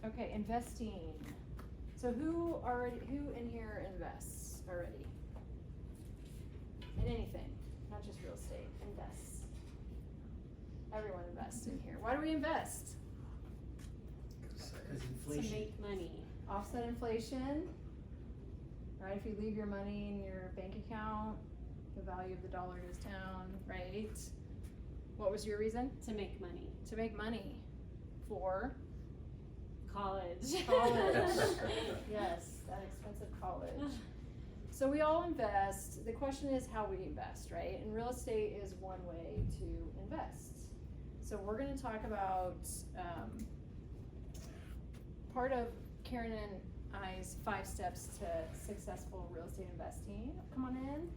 Okay, investing. So who in here invests already? In anything, not just real estate, invests. Everyone invests in here. Why do we invest? Because To inflation. make money. Offset inflation, right? If you leave your money in your bank account, the value of the dollar goes down, right? What was your reason? To make money. To make money. For? College. College. Yes, that expensive college. So we all invest. The question is how we invest, right? And real estate is one way to invest. So we're going to talk about part of Karen and I's 5 steps to successful real estate investing. Come on in.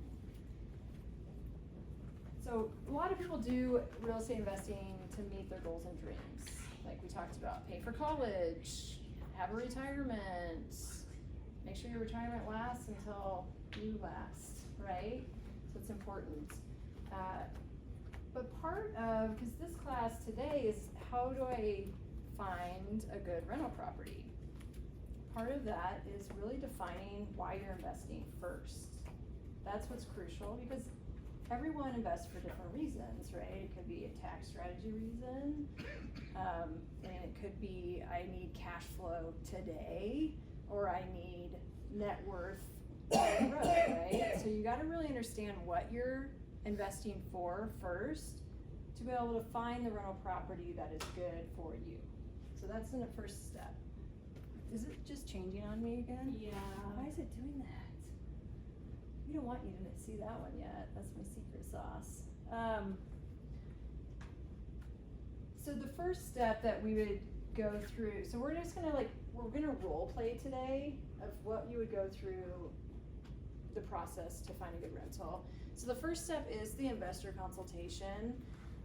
So a lot of people do real estate investing to meet their goals and dreams. Like we talked about, pay for college, have a retirement, make sure your retirement lasts until you last, right? So it's important. But part of, because this class today is how do I find a good rental property? Part of that is really defining why you're investing first. That's what's crucial because everyone invests for different reasons, right? It could be a tax strategy reason, and it could be I need cash flow today, or I need net worth down the road, right? So you gotta really understand what you're investing for first to be able to find the rental property that is good for you. So that's in the first step. Is it just changing on me again? Yeah. Why is it doing that? We don't want you to see that one yet. That's my secret sauce. So the first step that we would go through, so we're just gonna we're gonna role play today of what you would go through the process to find a good rental. So the first step is the investor consultation.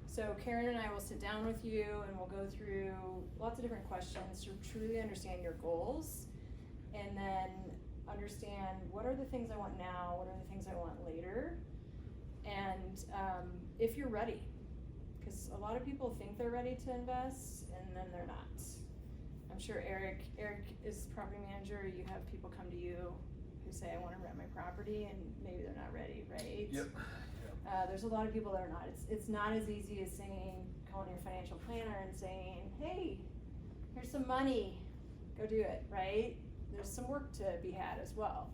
So Karen and I will sit down with you and we'll go through lots of different questions to truly understand your goals and then understand what are the things I want now, what are the things I want later, and if you're ready. Because a lot of people think they're ready to invest and then they're not. I'm sure Eric is property manager, you have people come to you who say I want to rent my property and maybe they're not ready, right? Yep. There's a lot of people that are not. It's not as easy as calling your financial planner and saying, hey, here's some money, go do it, right? There's some work to be had as well.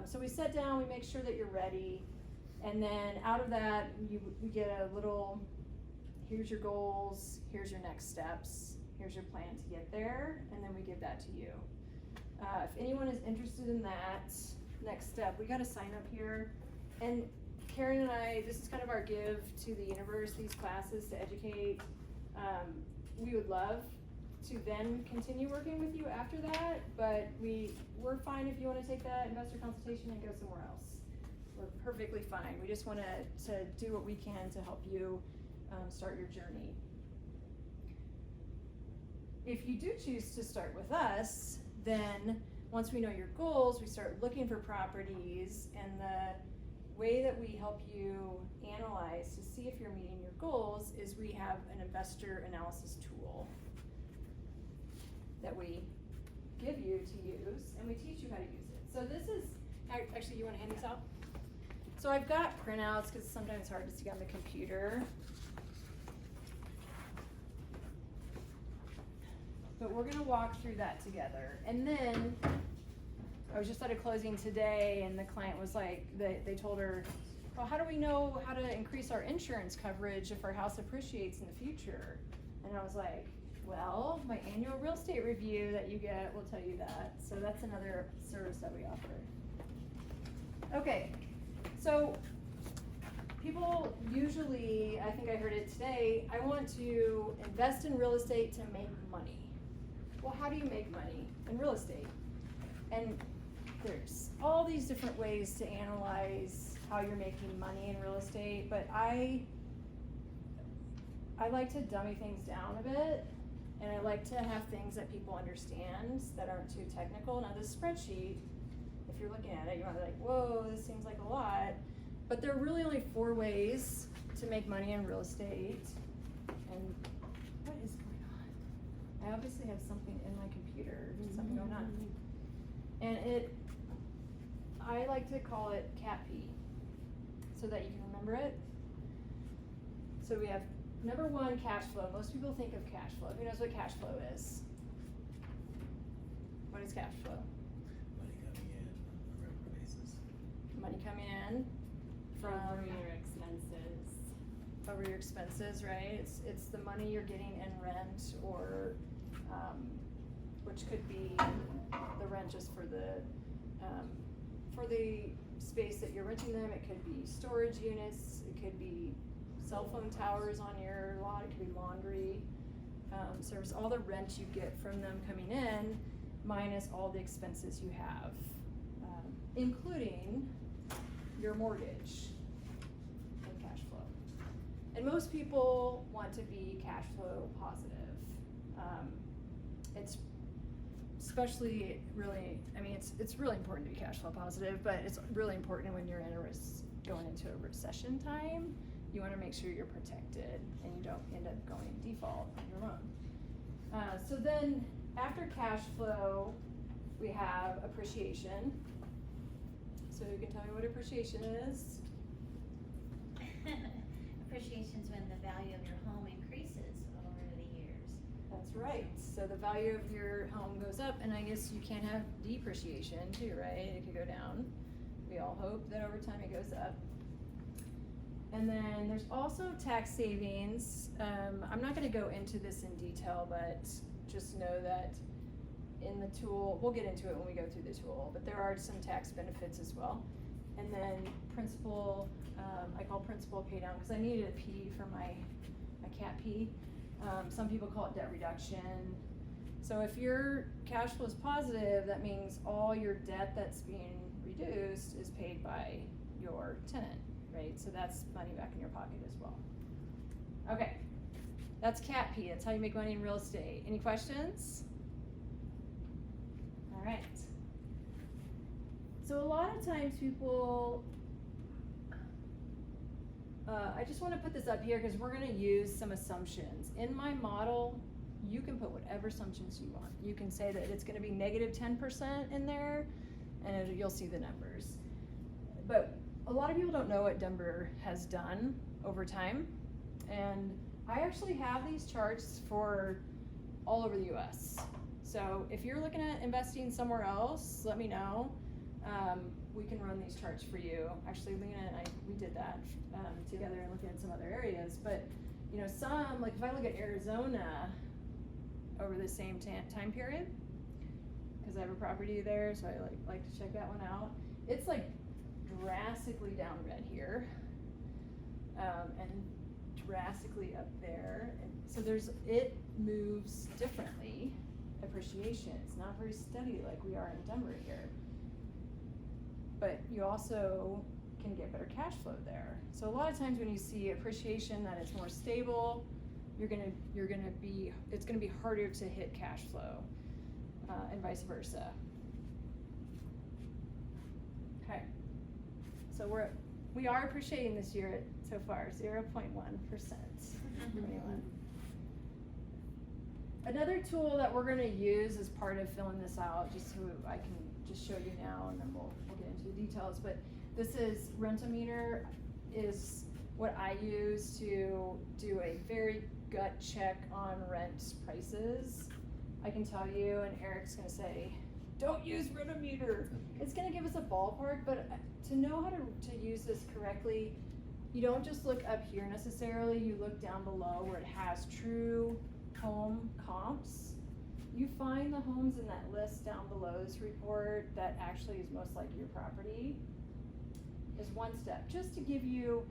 So we sit down, we make sure that you're ready, and then out of that, we get a little, here's your goals, here's your next steps, here's your plan to get there, and then we give that to you. If anyone is interested in that next step, we gotta sign up here. And Karen and I, this is kind of our give to the universe, these classes to educate. We would love to then continue working with you after that, but we're fine if you wanna take that investor consultation and go somewhere else. We're perfectly fine. We just wanna to do what we can to help you start your journey. If you do choose to start with us, then once we know your goals, we start looking for properties, and the way that we help you analyze to see if you're meeting your goals is we have an investor analysis tool that we give you to use, and we teach you how to use it. So this is, actually you wanna hand these out? So I've got printouts, cause sometimes it's hard to see on the computer. But we're gonna walk through that together. And then, I was just at a closing today and the client was like, they told her, well, how do we know how to increase our insurance coverage if our house appreciates in the future? And I was like, well, my annual real estate review that you get will tell you that. So that's another service that we offer. Okay, so people usually, I think I heard it today, I want to invest in real estate to make money. Well, how do you make money in real estate? And there's all these different ways to analyze how you're making money in real estate, but I like to dummy things down a bit, and I like to have things that people understand that aren't too technical. Now this spreadsheet, if you're looking at it, you might be like, whoa, this seems like a lot, but there are really only 4 ways to make money in real estate. And what is going on? I obviously have something in my computer, something going on. And I like to call it CAT-P, so that you can remember it. So we have number one, cash flow. Most people think of cash flow. Who knows what cash flow is? What is cash flow? Money coming in on a regular basis. Money coming in from Over your expenses. over your expenses, right? It's the money you're getting in rent or, which could be the rent just for the space that you're renting them. It could be storage units, it could be cell phone towers on your lot, it could be laundry, service, all the rent you get from them coming in, minus all the expenses you have, including your mortgage and cash flow. And most people want to be cash flow positive. It's especially really, I mean, it's really important to be cash flow positive, but it's really important when you're going into a recession time. You wanna make sure you're protected and you don't end up going default on your loan. So then, after cash flow, we have appreciation. So you can tell me what appreciation is? Appreciation's when the value of your home increases over the years. That's right, so the value of your home goes up, and I guess you can't have depreciation too, right? It could go down. We all hope that over time it goes up. And then there's also tax savings. I'm not gonna go into this in detail, but just know that in the tool, we'll get into it when we go through the tool, but there are some tax benefits as well. And then principal, I call principal pay down, cause I needed a P for my CAT-P. Some people call it debt reduction. So if your cash flow is positive, that means all your debt that's being reduced is paid by your tenant, right? So that's money back in your pocket as well. Okay, that's CAT-P, that's how you make money in real estate. Any questions? All right. So a lot of times people, I just wanna put this up here because we're gonna use some assumptions. In my model, you can put whatever assumptions you want. You can say that it's gonna be negative 10% in there, and you'll see the numbers. But a lot of people don't know what Denver has done over time, and I actually have these charts for all over the US. So if you're looking at investing somewhere else, let me know. We can run these charts for you. Actually, Lena and I, we did that together and looking at some other areas. But you know, some, like if I look at Arizona over the same time period, because I have a property there, so I like to check that one out. It's like drastically down red here, and drastically up there. And so it moves differently. Appreciation, it's not very steady like we are in Denver here. But you also can get better cash flow there. So a lot of times when you see appreciation that it's more stable, it's gonna be harder to hit cash flow, and vice versa. Okay, so we are appreciating this year so far, 0.1%. Another tool that we're gonna use as part of filling this out, just so I can just show you now, and then we'll get into the details, but this is Rentometer, is what I use to do a very gut check on rent prices. I can tell you, and Eric's gonna say, don't use Rentometer. It's gonna give us a ballpark, but to know how to use this correctly, you don't just look up here necessarily, you look down below where it has true home comps. You find the homes in that list down below this report that actually is most like your property is one step. Just to give you,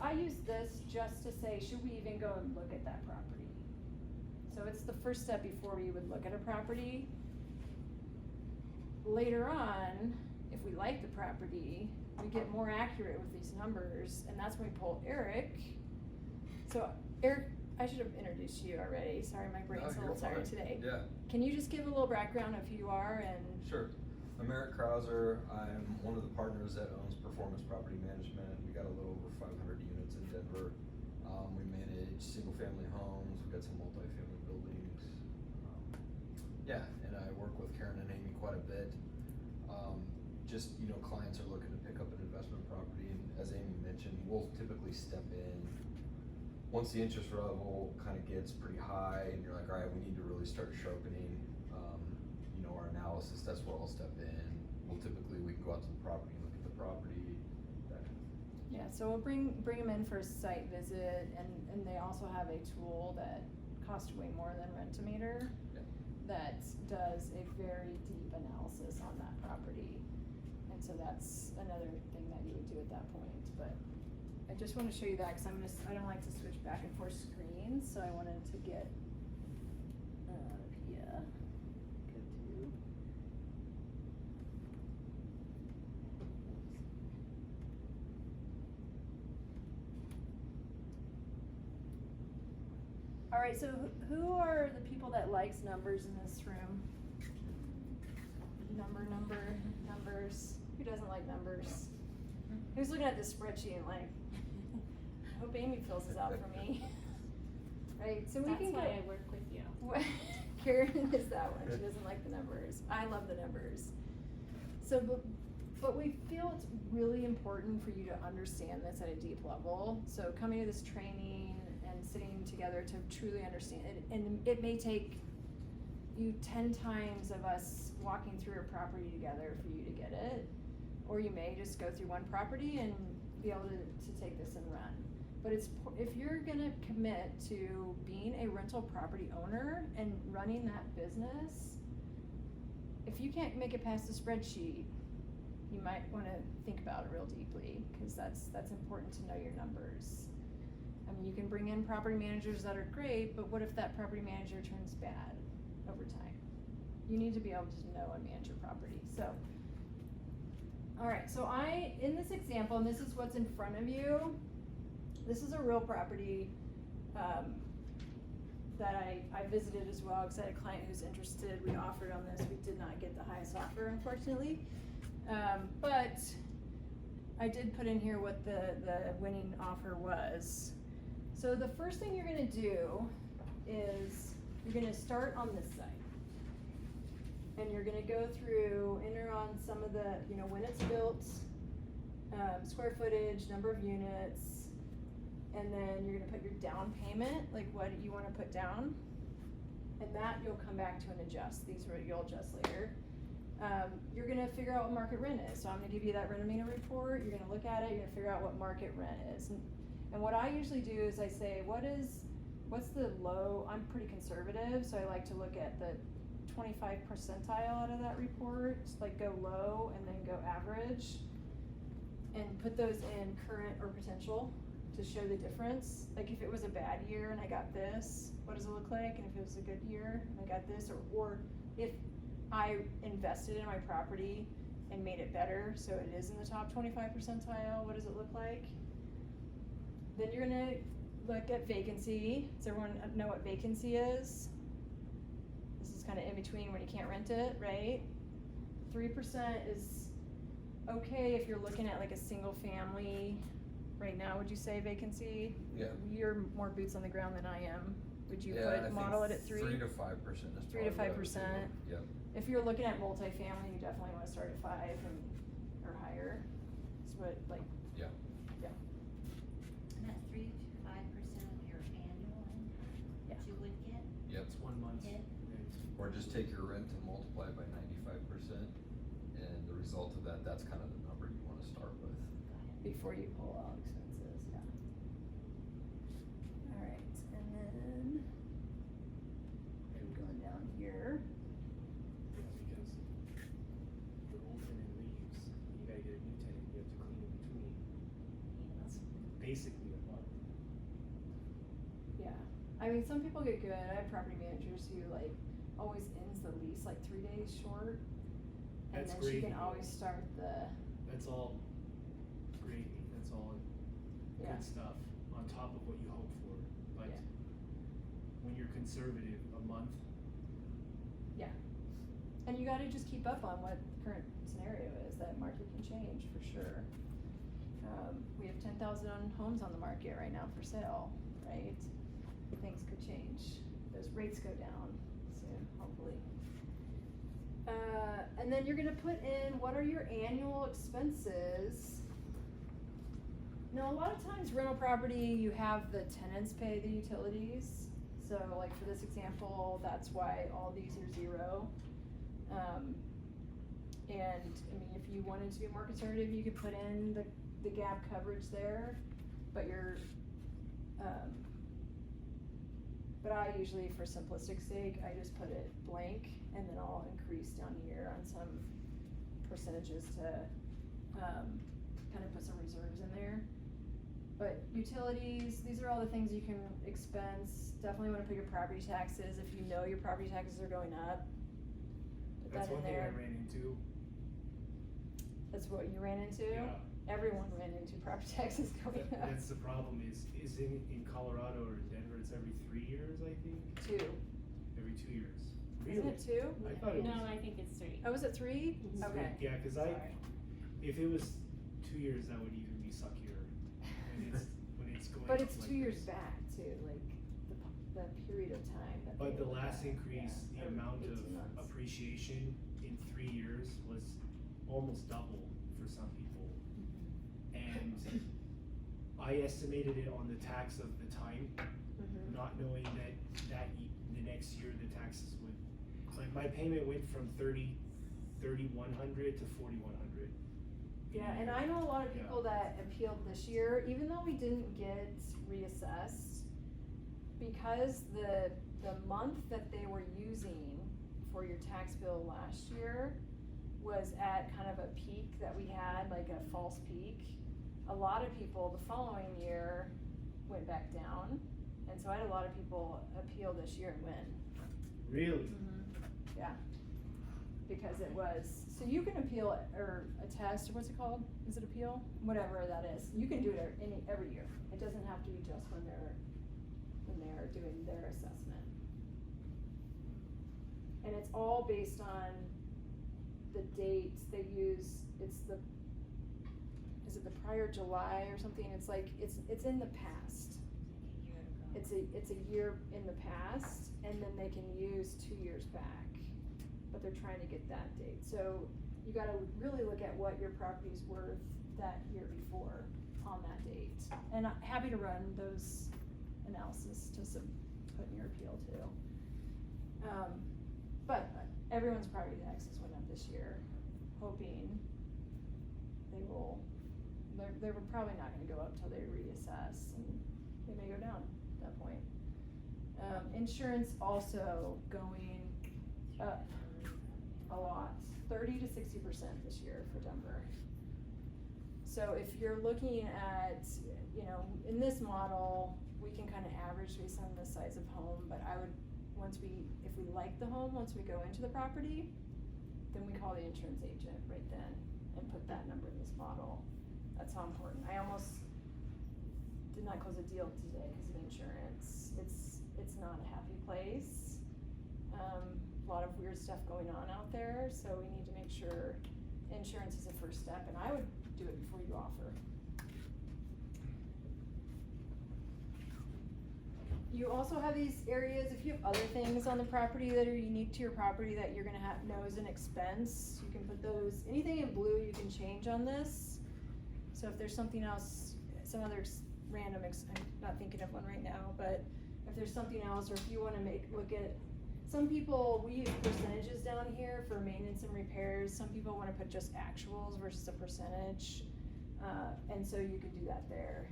I use this just to say, should we even go and look at that property? So it's the first step before we would look at a property. Later on, if we like the property, we get more accurate with these numbers, and that's when we pull Eric. So Eric, I should have introduced you already. Sorry, my brain's a little tired today. Yeah. Can you just give a little background of who you are and? Sure. I'm Eric Krauser. I'm one of the partners that owns Performance Property Management. We got a little over 500 units in Denver. We manage single-family homes. We got some multifamily buildings. Yeah, and I work with Karen and Amy quite a bit. Just, you know, clients are looking to pick up an investment property, and as Amy mentioned, we'll typically step in. Once the interest level kind of gets pretty high, and you're like, all right, we need to really start sharpening, you know, our analysis, that's where I'll step in. We can go out to the property, look at the property, that kind of thing. Yeah, so we'll bring them in for a site visit, and they also have a tool that costs way more than Rent-A-Meter Yeah. that does a very deep analysis on that property. And so that's another thing that you would do at that point, but I just wanna show you that, cause I don't like to switch back and forth screens, so I wanted to get, yeah, go to. Alright, so who are the people that likes numbers in this room? Numbers. Who doesn't like numbers? Who's looking at this spreadsheet and like, I hope Amy fills this out for me. Right, so we That's can why go. I work with you. Karen is that one, she doesn't like the numbers. I love the numbers. So, but we feel it's really important for you to understand this at a deep level. So coming to this training and sitting together to truly understand it, and it may take you 10 times of us walking through a property together for you to get it. Or you may just go through one property and be able to take this and run. But if you're gonna commit to being a rental property owner and running that business, if you can't make it past the spreadsheet, you might wanna think about it real deeply, cause that's important to know your numbers. I mean, you can bring in property managers that are great, but what if that property manager turns bad over time? You need to be able to know and manage your property, so. Alright, so in this example, and this is what's in front of you, this is a real property, that I visited as well, cause I had a client who's interested, we offered on this, we did not get the highest offer, unfortunately. But I did put in here what the winning offer was. So the first thing you're gonna do is, you're gonna start on this side. And you're gonna go through, enter on some of the, you know, when it's built, square footage, number of units, and then you're gonna put your down payment, like what you wanna put down. And that you'll come back to and adjust, these you'll adjust later. You're gonna figure out what market rent is, so I'm gonna give you that Rent-A-Meter report, you're gonna look at it, you're gonna figure out what market rent is. And what I usually do is I say, what's the low, I'm pretty conservative, so I like to look at the 25 percentile out of that report, like go low and then go average, and put those in current or potential to show the difference. Like if it was a bad year and I got this, what does it look like? And if it was a good year and I got this, or if I invested in my property and made it better, so it is in the top 25 percentile, what does it look like? Then you're gonna look at vacancy. Does everyone know what vacancy is? This is kind of in between when you can't rent it, right? 3% is okay if you're looking at like a single family. Right now, would you say vacancy? Yeah. You're more boots on the ground than I am. Would you Yeah, I think model it at 3? 3 to 5% is 3 to probably what I would do. 5%. Yep. If you're looking at multifamily, you definitely wanna start at 5 or higher. It's what, like, Yeah. yeah, And that's 3 to 5% of your annual income Yeah. that you would get Yep. It's 1 month. hit. Or just take your rent and multiply by 95%, and the result of that, that's kind of the number you wanna start with. before you pull out expenses, yeah. Alright, and then, going down here, Yeah, because the old tenant leaves, you gotta get a new tenant, you have to clean in between. That's basically a month. yeah. I mean, some people get good, I have property managers who like, always ends the lease like 3 days short. And That's then she can gravy. always start That's all gravy, that's all yeah, good stuff on top of what you hope for. But Yeah. when you're conservative, a month, yeah. And you gotta just keep up on what the current scenario is, that market can change for sure. We have 10,000 homes on the market right now for sale, right? Things could change, those rates go down soon, hopefully. And then you're gonna put in, what are your annual expenses? Now, a lot of times rental property, you have the tenants pay the utilities. So like for this example, that's why all these are 0. And I mean, if you wanted to be more conservative, you could put in the gap coverage there, but but I usually, for simplistic sake, I just put it blank, and then I'll increase down here on some percentages to, kind of put some reserves in there. But utilities, these are all the things you can expense. Definitely wanna put your property taxes, if you know your property taxes are going up, put That's that in one thing I there. ran into. That's what you ran into? Yeah. Everyone ran into property taxes going up. That's the problem is in Colorado or Denver, it's every 3 years, I think, 2. every 2 years. Isn't it 2? I thought it was. No, I think it's 3. Oh, was it 3? Mhm. Okay. Yeah, cause Sorry. if it was 2 years, that would even be suckier, when it's going But up it's like 2 years this. back too, like the period of time that But they the look last at, increase, yeah, the or amount 18 of months. appreciation in 3 years was almost double for some people. And I estimated it on the tax of the time, Mhm. not knowing that the next year the taxes would, like my payment went from 3,100 to 4,100. Yeah, and I know a lot of people that appealed this year, even though we didn't get reassessed, because the month that they were using for your tax bill last year was at kind of a peak that we had, like a false peak. A lot of people the following year went back down, and so I had a lot of people appeal this year and win. Really? Yeah, because it was, so you can appeal or attest, or what's it called? Is it appeal? Whatever that is. You can do it every year. It doesn't have to be just when they're doing their assessment. And it's all based on the dates they use. Is it the prior July or something? It's like, it's in the past. It's a year in the past, and then they can use 2 years back, but they're trying to get that date. So you gotta really look at what your property's worth that year before on that date. And I'm happy to run those analysis to put in your appeal too. But everyone's property taxes went up this year, hoping they were probably not gonna go up till they reassess, and they may go down at that point. Insurance also going up a lot, 30 to 60% this year for Denver. So if you're looking at, in this model, we can kind of average based on the size of home, but I would, if we like the home, once we go into the property, then we call the insurance agent right then and put that number in this model. That's how important. I almost did not close a deal today because of insurance. It's not a happy place. A lot of weird stuff going on out there, so we need to make sure insurance is a first step, and I would do it before you offer. You also have these areas, if you have other things on the property that are unique to your property that you're gonna know as an expense, you can put those, anything in blue you can change on this. So if there's something else, some other random, I'm not thinking of one right now, but if there's something else, or if you wanna look at, some people, we use percentages down here for maintenance and repairs. Some people wanna put just actuals versus a percentage, and so you could do that there.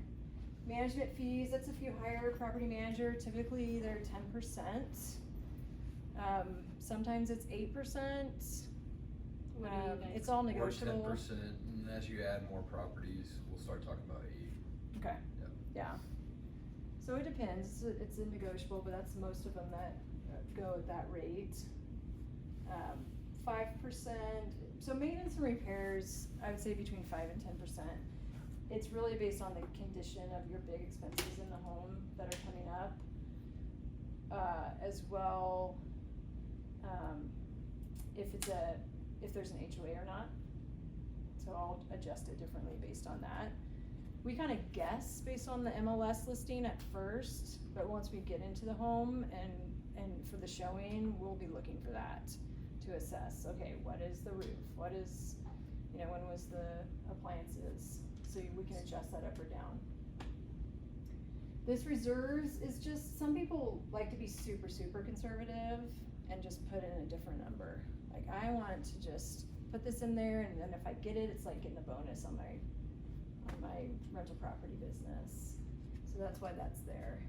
Management fees, that's if you hire a property manager, typically they're 10%. Sometimes it's 8%. What do you guys? It's all Or negotiable. 10%, and as you add more properties, we'll start talking about 8. Okay. Yep. Yeah. So it depends, it's a negotiable, but that's most of them that go at that rate. 5%, so maintenance and repairs, I would say between 5 and 10%. It's really based on the condition of your big expenses in the home that are coming up. As well, if there's an HOA or not. So I'll adjust it differently based on that. We kind of guess based on the MLS listing at first, but once we get into the home and for the showing, we'll be looking for that to assess, okay, what is the roof, what is, you know, when was the appliances, so we can adjust that up or down. This reserves is just, some people like to be super, super conservative and just put in a different number. Like, I want to just put this in there, and then if I get it, it's like getting a bonus on my rental property business. So that's why that's there.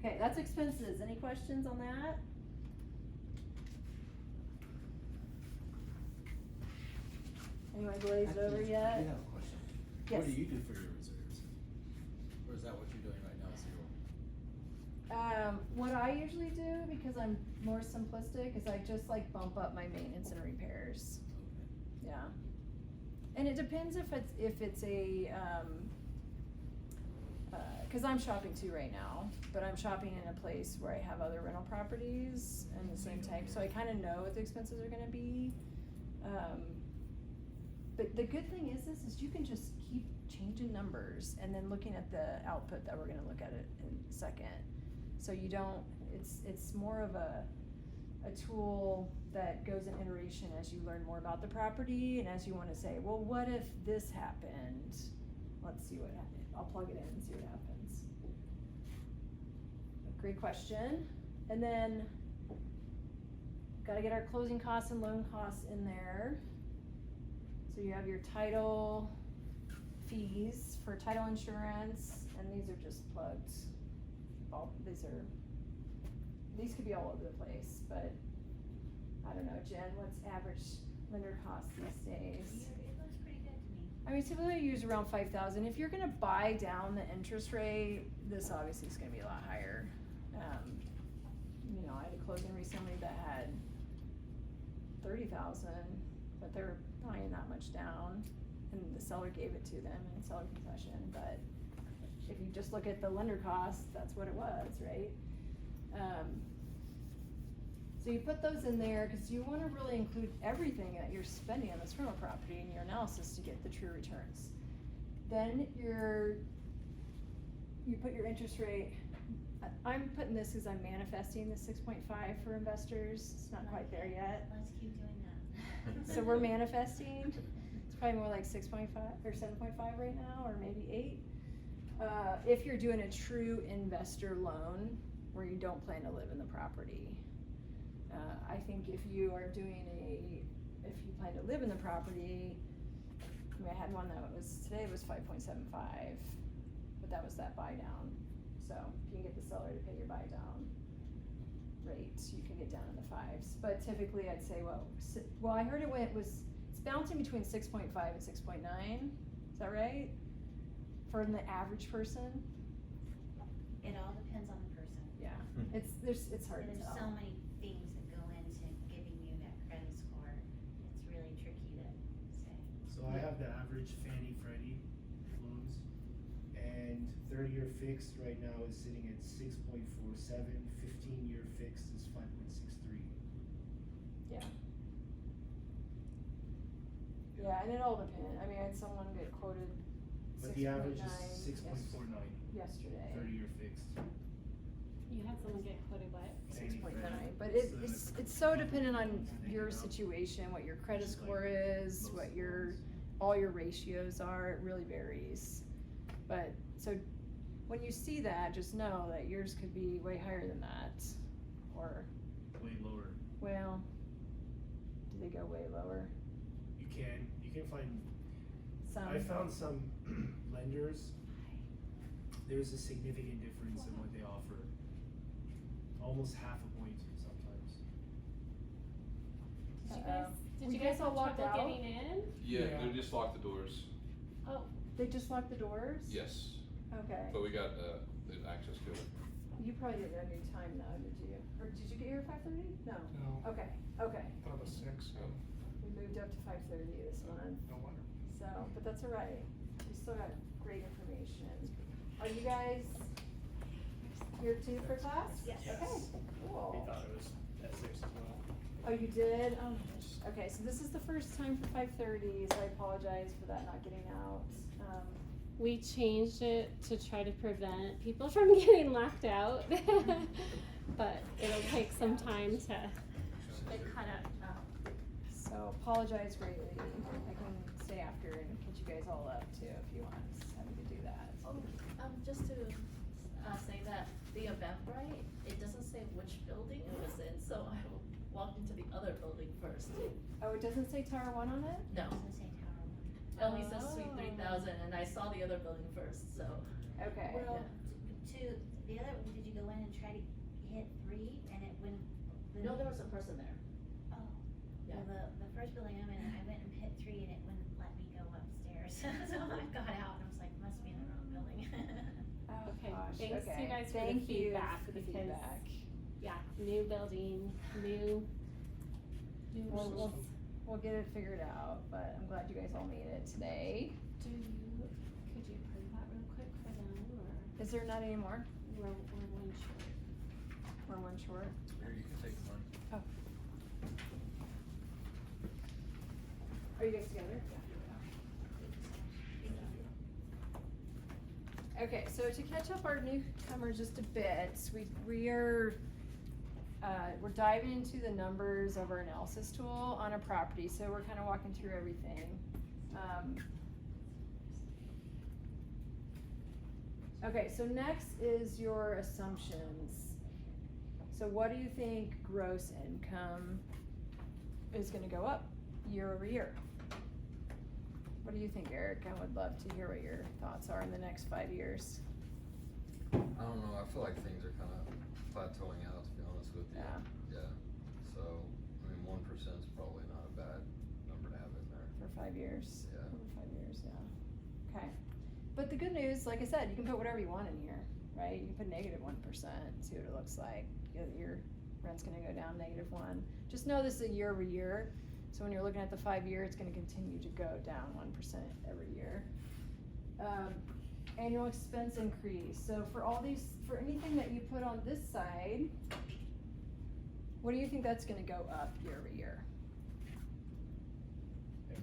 Okay, that's expenses. Any questions on that? Anyone glazed over I yet? have a question. Yes. What do you do for your reserves? Or is that what you're doing right now, zero? What I usually do, because I'm more simplistic, is I just like bump up my maintenance and repairs. Okay. Yeah. And it depends if it's a, cause I'm shopping too right now, but I'm shopping in a place where I have other rental properties and the same type, so I kinda know what the expenses are gonna be. But the good thing is you can just keep changing numbers and then looking at the output that we're gonna look at it in a second. So you don't, it's more of a tool that goes in iteration as you learn more about the property and as you wanna say, well, what if this happened? Let's see what happens. I'll plug it in and see what happens. Great question. And then, gotta get our closing costs and loan costs in there. So you have your title fees for title insurance, and these are just plugged. These could be all over the place, but I don't know, Jen, what's average lender cost these days? It looks pretty good to me. I mean, typically I use around 5,000. If you're gonna buy down the interest rate, this obviously is gonna be a lot higher. You know, I had a closing recently that had 30,000, but they're buying that much down, and the seller gave it to them in seller concession, but if you just look at the lender cost, that's what it was, right? So you put those in there, cause you wanna really include everything that you're spending on this rental property in your analysis to get the true returns. Then you put your interest rate, I'm putting this cause I'm manifesting the 6.5 for investors, it's not quite there yet. Let's keep doing that. So we're manifesting, it's probably more like 6.5 or 7.5 right now, or maybe 8. If you're doing a true investor loan where you don't plan to live in the property. I think if you are doing if you plan to live in the property, I mean, I had one that today was 5.75, but that was that buy down. So if you can get the seller to pay your buy down rate, you can get down in the 5s. But typically I'd say, well, I heard it's bouncing between 6.5 and 6.9, is that right? For the average person? It all depends on the person. Yeah, it's hard to There's tell. so many things that go into giving you that credit score. It's really tricky to say. So I have the average Fannie Freddie loans, and 30-year fixed right now is sitting at 6.47, 15-year fixed is 5.63. Yeah. Yeah, and it all depends. I mean, I had someone get quoted But 6.9 the average is 6.49, yesterday. 30-year fixed. You had someone get quoted what? Fannie 6.9, Freddie. but it's so dependent on your situation, what your credit score is, what all your ratios are, it really varies. But, so, when you see that, just know that yours could be way higher than that, or, Way lower. well, do they go way lower? You can find, Some. I found some lenders, there's a significant difference in what they offer. Almost half a point sometimes. Did you You guys guys all have walked trouble out? getting in? Yeah, Yeah. they just locked the doors. Oh, They just locked the doors? Yes, Okay. but we got the access to it. You probably didn't know your time though, did you? Or did you get here at 5:30? No. No, Okay, thought it was 6, so we moved up to 5:30 this month, no wonder. so, but that's all right. We still got great information. Are you guys here too for class? Yes. Okay, cool. We thought it was at 6 as well. Oh, you did? Oh my gosh. Okay, so this is the first time for 5:30, so I apologize for that not getting out. we changed it to try to prevent people from getting locked out. But it'll take some time to They cut out, So apologize greatly. I can stay after and catch you guys all up too if you want. Happy to do that. Just to say that the Eventbrite, it doesn't say which building it was in, so I walked into the other building first. Oh, it doesn't say Tower 1 on it? No, doesn't say Tower One. it only says Suite 3000, and I saw the other building first, so. Okay. Well, to the other, did you go in and try to hit 3 and it wouldn't? No, there was a person there. Oh, well, the first building I'm in, I went and hit 3 and it wouldn't let me go upstairs, so I got out and I was like, must be in the wrong building. Oh, Okay, gosh, thanks okay. you guys for the Thank you feedback, for the because- feedback. Yeah, new building, new We'll get it figured out, but I'm glad you guys all made it today. could you approve that real quick for them, or Is there not any more? we're one short? We're one short. Here, you can take mine. Are you guys together? Okay, so to catch up our newcomers just a bit, we're diving into the numbers of our analysis tool on a property, so we're kind of walking through everything. Okay, so next is your assumptions. So what do you think gross income is gonna go up year over year? What do you think, Eric? I would love to hear what your thoughts are in the next 5 years. I don't know, I feel like things are kinda plateauing out, to be honest with you. Yeah. Yeah, so, I mean, 1% is probably not a bad number to have in there. For 5 years? Yeah. For 5 years, yeah. Okay. But the good news, like I said, you can put whatever you want in here, right? You can put -1%, see what it looks like. Your rent's gonna go down -1. Just know this is a year over year. So when you're looking at the 5 year, it's gonna continue to go down 1% every year. Annual expense increase. So for all these, for anything that you put on this side, what do you think that's gonna go up year over year?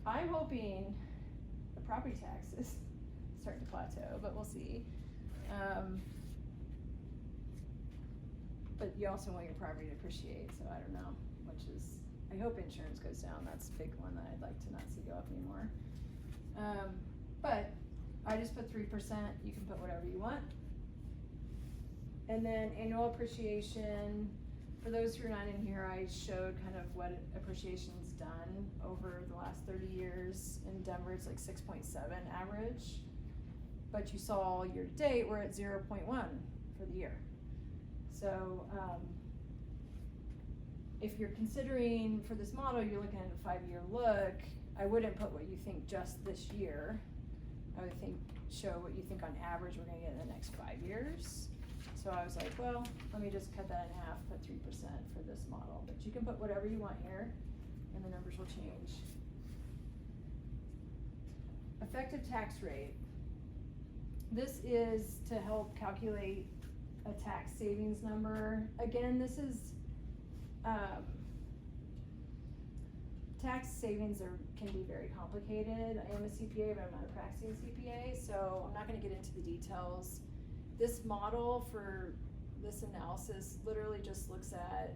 I'm hoping the property taxes start to plateau, but we'll see. But you also want your property to appreciate, so I don't know, which is, I hope insurance goes down, that's a big one that I'd like to not see go up anymore. But I just put 3%, you can put whatever you want. And then annual appreciation, for those who are not in here, I showed kind of what appreciation's done over the last 30 years. In Denver, it's like 6.7 average. But you saw year to date, we're at 0.1 for the year. So, if you're considering for this model, you're looking at a 5-year look, I wouldn't put what you think just this year. I would show what you think on average we're gonna get in the next 5 years. So I was like, well, let me just cut that in half, put 3% for this model, but you can put whatever you want here, and the numbers will change. Effective tax rate. This is to help calculate a tax savings number. Again, this is, tax savings can be very complicated. I am a CPA, but I'm not a practicing CPA, so I'm not gonna get into the details. This model for this analysis literally just looks at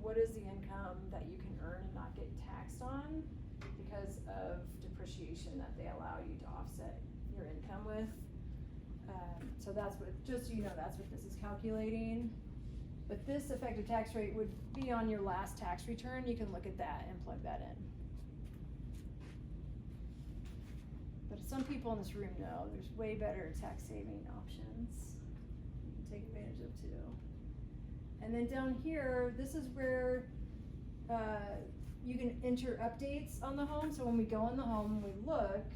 what is the income that you can earn and not get taxed on because of depreciation that they allow you to offset your income with. So that's what, just so you know, that's what this is calculating. But this effective tax rate would be on your last tax return. You can look at that and plug that in. But some people in this room know there's way better tax saving options you can take advantage of too. And then down here, this is where you can enter updates on the home. So when we go in the home and we look,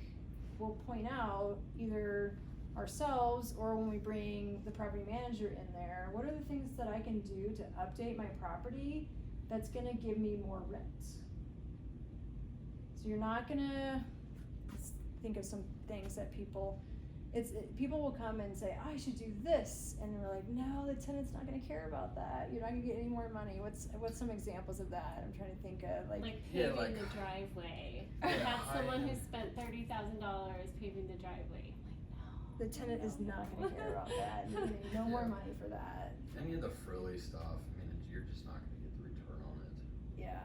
we'll point out either ourselves or when we bring the property manager in there, what are the things that I can do to update my property that's gonna give me more rent? So you're not gonna think of some things that people will come and say, I should do this, and we're like, no, the tenant's not gonna care about that. You're not gonna get any more money. What's some examples of that? I'm trying to think of Like Yeah, paving like- the driveway. Yeah, Have someone I- who spent $30,000 paving the driveway. The tenant is not gonna care about that. You're gonna need no more Yeah. money for that. Any of the frilly stuff, I mean, you're just not gonna get the return on it. yeah.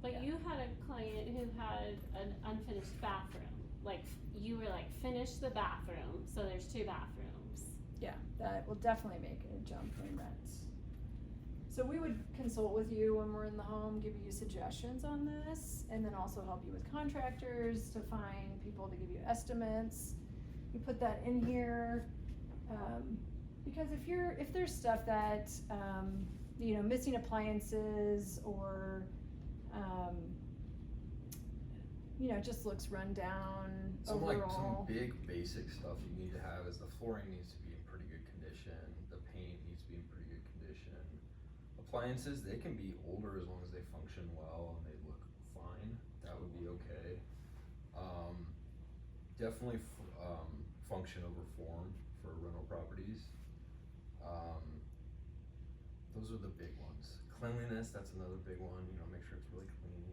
But Yeah. you had a client who had an unfinished bathroom. Like, you were like, finish the bathroom, so there's 2 bathrooms. Yeah, that will definitely make a jump in rent. So we would consult with you when we're in the home, give you suggestions on this, and then also help you with contractors to find people to give you estimates. We put that in here, because if there's stuff that, missing appliances or, just looks run down Some overall. big basic stuff you need to have is the flooring needs to be in pretty good condition, the paint needs to be in pretty good condition. Appliances, they can be older as long as they function well and they look fine, that would be okay. Definitely function over form for rental properties. Those are the big ones. Cleanliness, that's another big one, make sure it's really clean.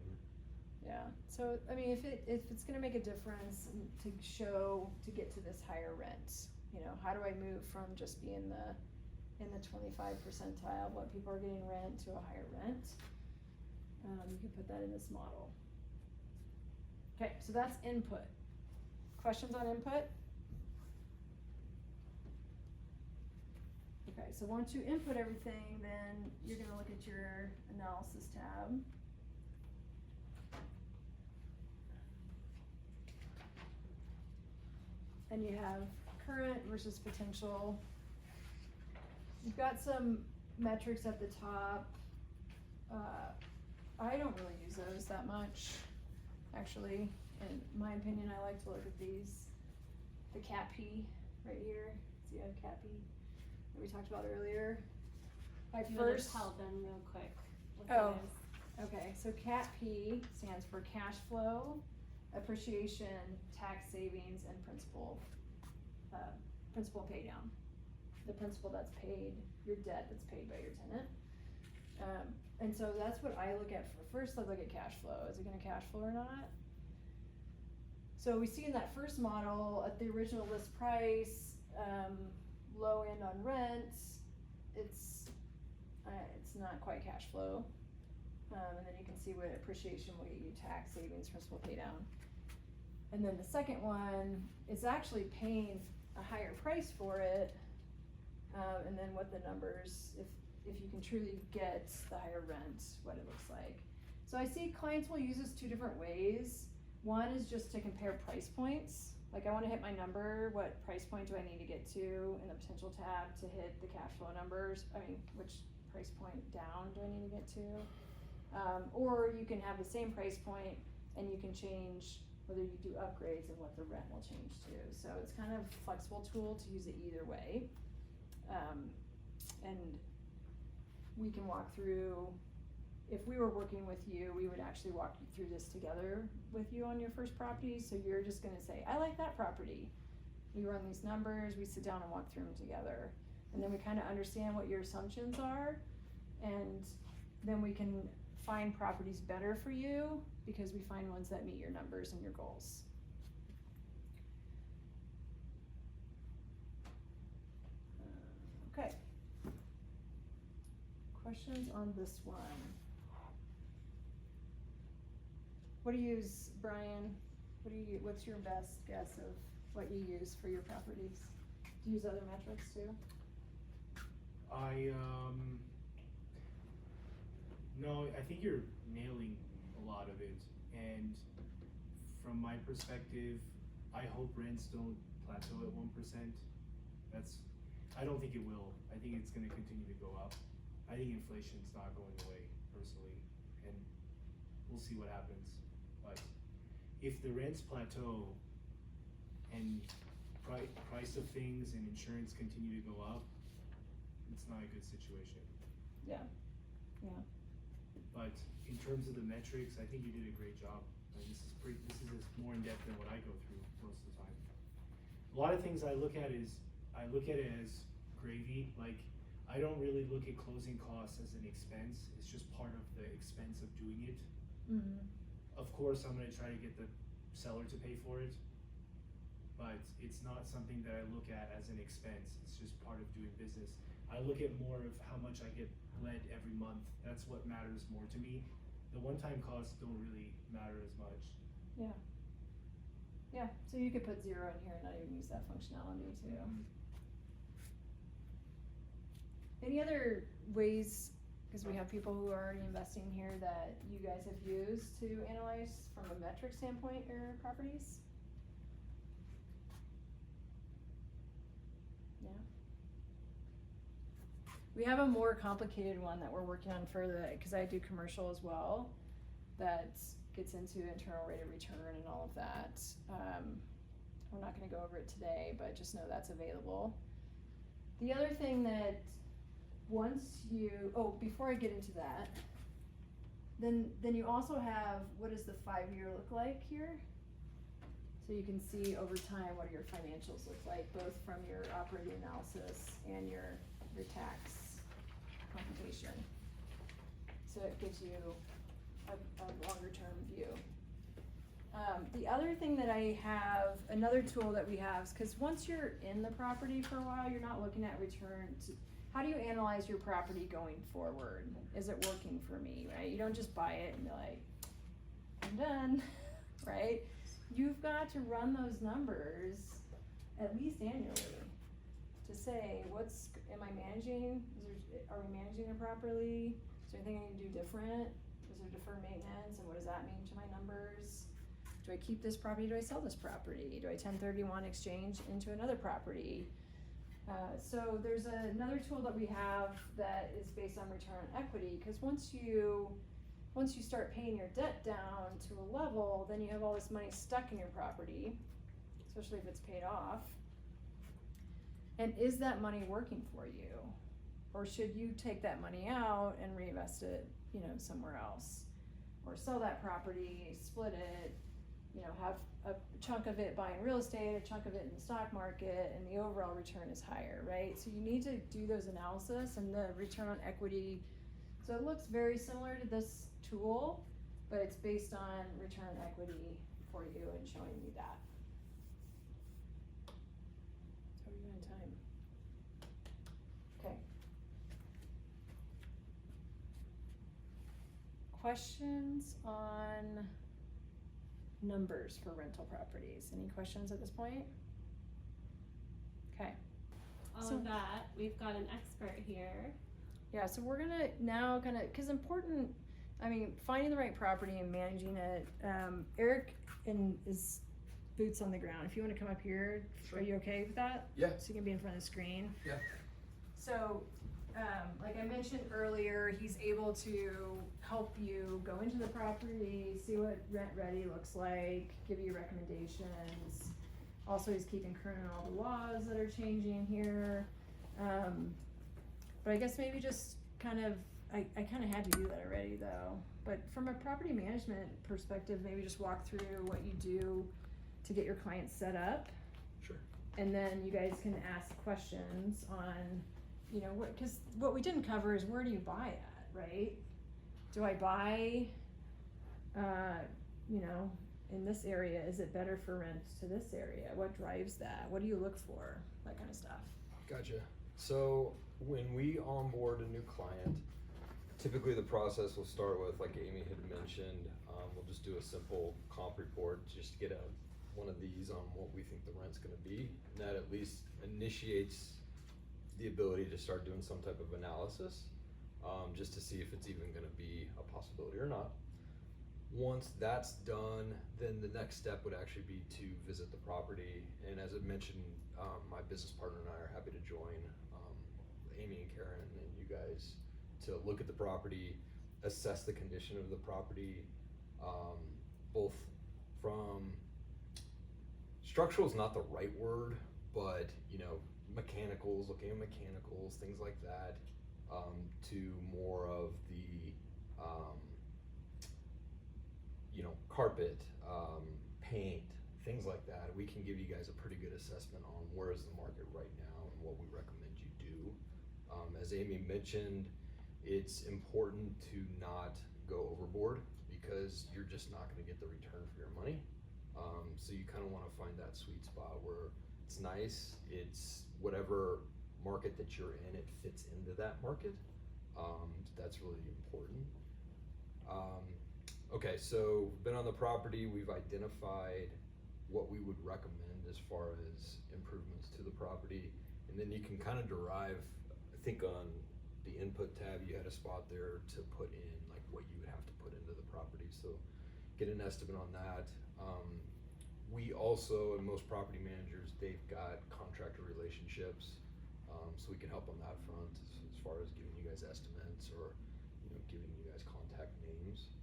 Yeah, so, I mean, if it's gonna make a difference to get to this higher rent, how do I move from just being in the 25 percentile of what people are getting rent to a higher rent? You can put that in this model. Okay, so that's input. Questions on input? Okay, so once you input everything, then you're gonna look at your analysis tab. And you have current versus potential. You've got some metrics at the top. I don't really use those that much, actually. In my opinion, I like to look at these. The CAPP right here. See, I have CAPP that we talked about earlier. You would First, tell them real quick what Oh. that is. okay, so CAPP stands for cash flow, appreciation, tax savings, and principal pay down. The principal that's paid, your debt that's paid by your tenant. And so that's what I look at first. I look at cash flow. Is it gonna cash flow or not? So we see in that first model at the original list price, low end on rent, it's not quite cash flow. And then you can see what appreciation will get you, tax savings, principal pay down. And then the second one is actually paying a higher price for it, and then what the numbers, if you can truly get the higher rent, what it looks like. So I see clients will use this 2 different ways. One is just to compare price points. Like, I wanna hit my number, what price point do I need to get to in the potential tab to hit the cash flow numbers? I mean, which price point down do I need to get to? Or you can have the same price point and you can change whether you do upgrades and what the rent will change to. So it's kind of a flexible tool to use it either way. And we can walk through, if we were working with you, we would actually walk you through this together with you on your first property. So you're just gonna say, I like that property. We run these numbers, we sit down and walk through them together. And then we kinda understand what your assumptions are. And then we can find properties better for you because we find ones that meet your numbers and your goals. Okay. Questions on this one? What do you use, Brian? What's your best guess of what you use for your properties? Do you use other metrics too? No, I think you're nailing a lot of it, and from my perspective, I hope rents don't plateau at 1%. I don't think it will. I think it's gonna continue to go up. I think inflation's not going away, personally, and we'll see what happens. But if the rents plateau and price of things and insurance continue to go up, it's not a good situation. Yeah. But in terms of the metrics, I think you did a great job. Like, this is more in depth than what I go through most of the time. A lot of things I look at it as gravy. Like, I don't really look at closing costs as an expense. It's just part of the expense of doing it. Mm-hmm. Of course, I'm gonna try to get the seller to pay for it, but it's not something that I look at as an expense. It's just part of doing business. I look at more of how much I get led every month. That's what matters more to me the one-time costs don't really matter as much. Yeah, so you could put 0 in here and not even use that functionality too. Any other ways, because we have people who are already investing here, that you guys have used to analyze from a metric standpoint your properties? Yeah. We have a more complicated one that we're working on for because I do commercial as well, that gets into internal rate of return and all of that. We're not gonna go over it today, but just know that's available. The other thing that before I get into that, then you also have, what does the 5-year look like here? So you can see over time what your financials look like, both from your operating analysis and your tax computation. So it gives you a longer term view. The other thing that I have, another tool that we have, is because once you're in the property for a while, you're not looking at returns. How do you analyze your property going forward? Is it working for me, right? You don't just buy it and be like, I'm done, right? You've got to run those numbers at least annually to say, am I managing, are we managing it properly? Is there anything I need to do different? Is there deferred maintenance, and what does that mean to my numbers? Do I keep this property? Do I sell this property? Do I 1031 exchange into another property? So there's another tool that we have that is based on return on equity, because once you start paying your debt down to a level, then you have all this money stuck in your property, especially if it's paid off. And is that money working for you? Or should you take that money out and reinvest it, somewhere else? Or sell that property, split it, have a chunk of it buying real estate, a chunk of it in the stock market, and the overall return is higher, right? So you need to do those analysis and the return on equity. So it looks very similar to this tool, but it's based on return on equity for you and showing you that. How are you doing time? Okay. Questions on numbers for rental properties? Any questions at this point? Okay. All So- of that, we've got an expert here. Yeah, so we're gonna now because finding the right property and managing it. Eric is boots on the ground. If you want to come up here, Sure. Are you okay with that? Yeah. So you can be in front of the screen. Yeah. So, like I mentioned earlier, he's able to help you go into the property, see what rent ready looks like, give you recommendations. Also, he's keeping current on all the laws that are changing here. But I guess maybe just I kind of had to do that already though. But from a property management perspective, maybe just walk through what you do to get your clients set up. Sure. And then you guys can ask questions on, because what we didn't cover is where do you buy at, right? Do I buy, in this area, is it better for rent to this area? What drives that? What do you look for? That kind of stuff. Gotcha. So when we onboard a new client, typically the process will start with, like Amy had mentioned, we'll just do a simple comp report just to get one of these on what we think the rent's gonna be. And that at least initiates the ability to start doing some type of analysis, just to see if it's even gonna be a possibility or not. Once that's done, then the next step would actually be to visit the property. And as I mentioned, my business partner and I are happy to join Amy and Karen and you guys to look at the property, assess the condition of the property, both from structural is not the right word, but mechanicals, looking at mechanicals, things like that, to more of the carpet, paint, things like that. We can give you guys a pretty good assessment on where is the market right now and what we recommend you do. As Amy mentioned, it's important to not go overboard because you're just not going to get the return for your money. So you kind of want to find that sweet spot where it's nice, it's whatever market that you're in, it fits into that market. That's really important. Okay, so been on the property, we've identified what we would recommend as far as improvements to the property. And then you can kind of derive, I think on the input tab, you had a spot there to put in like what you would have to put into the property. So get an estimate on that. We also, and most property managers, they've got contractor relationships. So we can help on that front as far as giving you guys estimates or, you know, giving you guys contact names.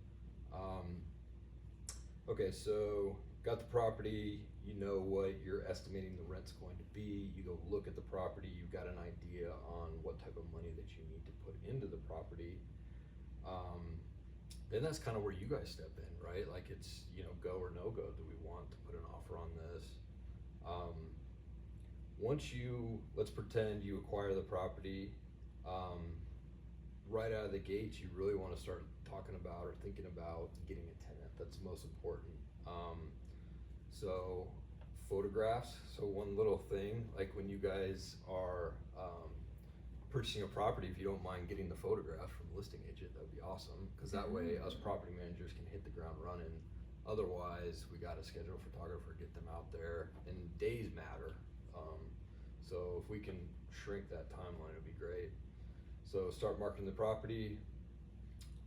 Okay, so got the property, you know what you're estimating the rent's going to be, you go look at the property, you've got an idea on what type of money that you need to put into the property. Then that's kind of where you guys step in, right? Like it's, you know, go or no go. Do we want to put an offer on this? Once you, let's pretend you acquire the property, right out of the gates, you really want to start talking about or thinking about getting a tenant. That's most important. So photographs. So one little thing, like when you guys are purchasing a property, if you don't mind getting the photographs from the listing agent, that would be awesome. Because that way us property managers can hit the ground running. Otherwise, we got to schedule a photographer, get them out there, and days matter. So if we can shrink that timeline, it'd be great. So start marketing the property,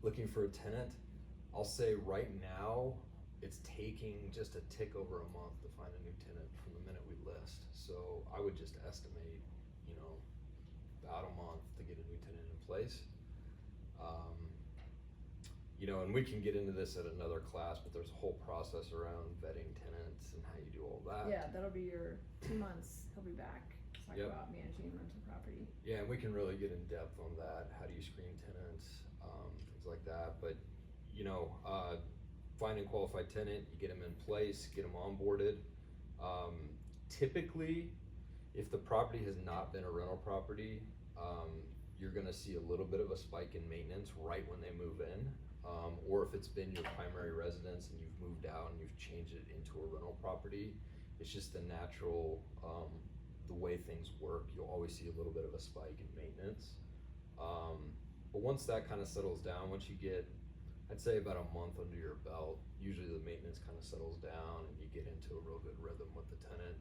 looking for a tenant. I'll say right now, it's taking just a tick over a month to find a new tenant from the minute we list. So I would just estimate, you know, about a month to get a new tenant in place. You know, and we can get into this at another class, but there's a whole process around vetting tenants and how you do all that. Yeah, that'll be your 2 months, he'll be back, talk Yep. about managing rental property. Yeah, and we can really get in depth on that. How do you screen tenants, things like that. But, you know, finding qualified tenant, you get them in place, get them onboarded. Typically, if the property has not been a rental property, you're gonna see a little bit of a spike in maintenance right when they move in. Or if it's been your primary residence and you've moved out and you've changed it into a rental property, it's just the natural, the way things work. You'll always see a little bit of a spike in maintenance. But once that kind of settles down, once you get, I'd say about a month under your belt, usually the maintenance kind of settles down and you get into a real good rhythm with the tenant.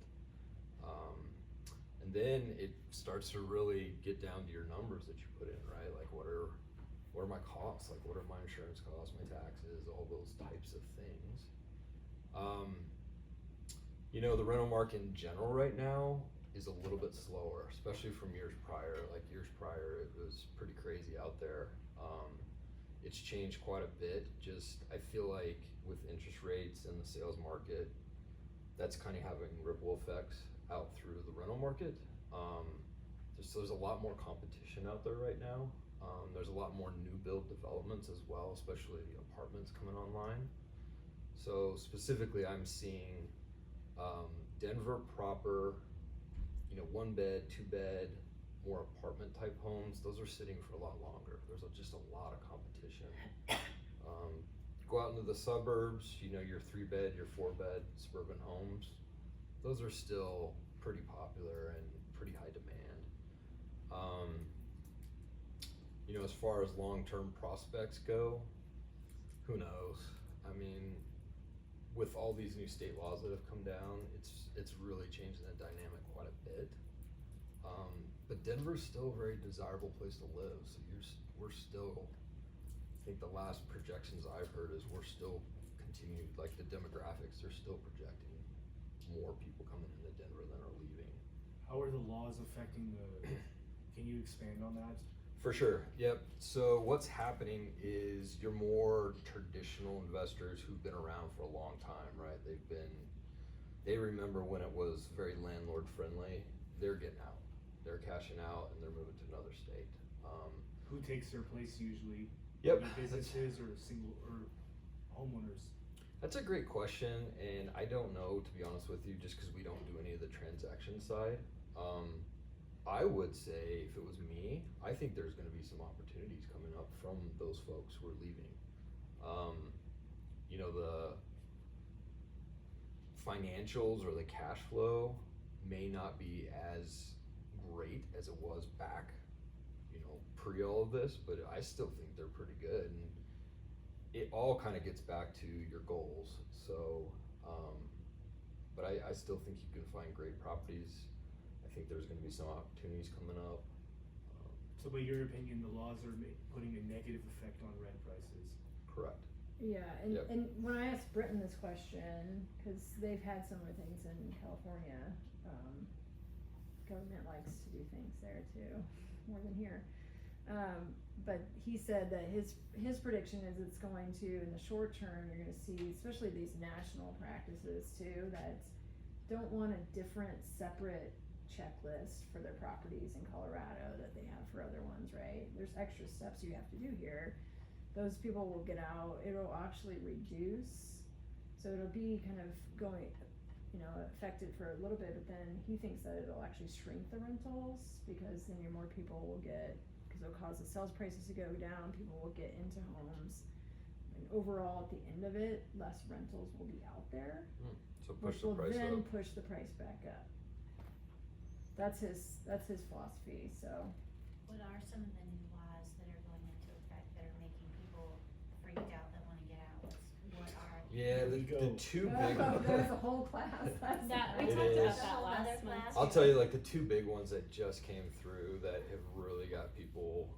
And then it starts to really get down to your numbers that you put in, right? Like what are my costs? Like what are my insurance costs, my taxes, all those types of things. You know, the rental market in general right now is a little bit slower, especially from years prior. Like years prior, it was pretty crazy out there. It's changed quite a bit. Just, I feel like with interest rates and the sales market, that's kind of having ripple effects out through the rental market. There's a lot more competition out there right now. There's a lot more new build developments as well, especially apartments coming online. So specifically, I'm seeing Denver proper, you know, 1 bed, 2 bed, more apartment type homes. Those are sitting for a lot longer. There's just a lot of competition. Go out into the suburbs, you know, your 3 bed, your 4 bed suburban homes. Those are still pretty popular and pretty high demand. You know, as far as long-term prospects go, who knows? I mean, with all these new state laws that have come down, it's really changing the dynamic quite a bit. But Denver's still a very desirable place to live. So we're still, I think the last projections I've heard is we're still continued, like the demographics, they're still projecting more people coming into Denver than are leaving. How are the laws affecting can you expand on that? For sure, yep. So what's happening is your more traditional investors who've been around for a long time, right? They remember when it was very landlord friendly. They're getting out. They're cashing out and they're moving to another state. Who takes their place usually? Yep. Are they businesses or single or homeowners? That's a great question, and I don't know, to be honest with you, just because we don't do any of the transaction side. I would say, if it was me, I think there's going to be some opportunities coming up from those folks who are leaving. You know, the financials or the cash flow may not be as great as it was back, you know, pre all of this, but I still think they're pretty good. And it all kind of gets back to your goals. So, but I still think you can find great properties. I think there's going to be some opportunities coming up. So by your opinion, the laws are putting a negative effect on rent prices. Correct. Yeah, Yep. and when I asked Britton this question, cause they've had similar things in California, government likes to do things there too, more than here. But he said that his prediction is it's going to, in the short term, you're gonna see, especially these national practices too, that don't want a different, separate checklist for their properties in Colorado that they have for other ones, right? There's extra steps you have to do here. Those people will get out, it'll actually reduce, so it'll be kind of going, affected for a little bit, but then he thinks that it'll actually shrink the rentals, because then more people will get, cause it'll cause the sales prices to go down, people will get into homes. And overall, at the end of it, less rentals will be out there, So push which the will price then up. push the price back up. That's his philosophy, so. What are some of the new laws that are going into effect that are making people freaked out that wanna get out? What are? Yeah, Here we the go. two Oh, big. there's a whole class, that's. That, we It talked is. about that Whole other last month. class. I'll tell you, like, the two big ones that just came through that have really got people